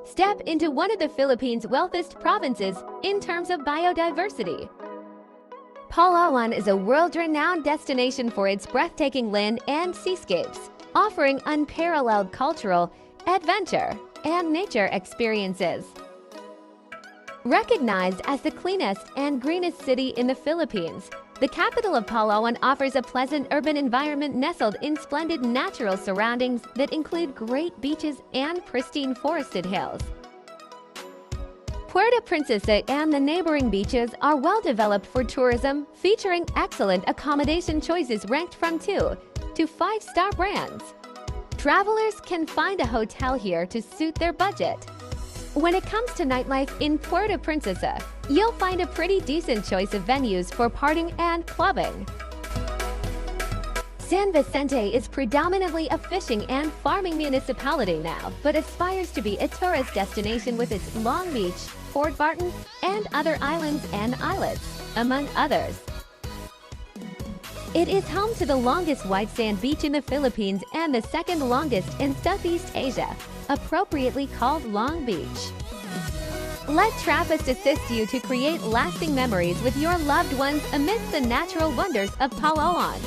Step into one of the Philippines' wealthiest provinces in terms of biodiversity. Palawan is a world-renowned destination for its breathtaking land and seascapes, offering unparalleled cultural, adventure, and nature experiences. Recognized as the cleanest and greenest city in the Philippines, the capital of Palawan offers a pleasant urban environment nestled in splendid natural surroundings that include great beaches and pristine forested hills. Puerto Princesa and the neighboring beaches are well developed for tourism, featuring excellent accommodation choices ranked from 2 to 5-star brands. Travelers can find a hotel here to suit their budget. When it comes to nightlife in Puerto Princesa, you'll find a pretty decent choice of venues for partying and clubbing. San Vicente is predominantly a fishing and farming municipality now, but aspires to be a tourist destination with its Long Beach, Fort Barton, and other islands and islets, among others. It is home to the longest white sand beach in the Philippines and the second longest in Southeast Asia, appropriately called Long Beach. Let Travbest assist you to create lasting memories with your loved ones amidst the natural wonders of Palawan.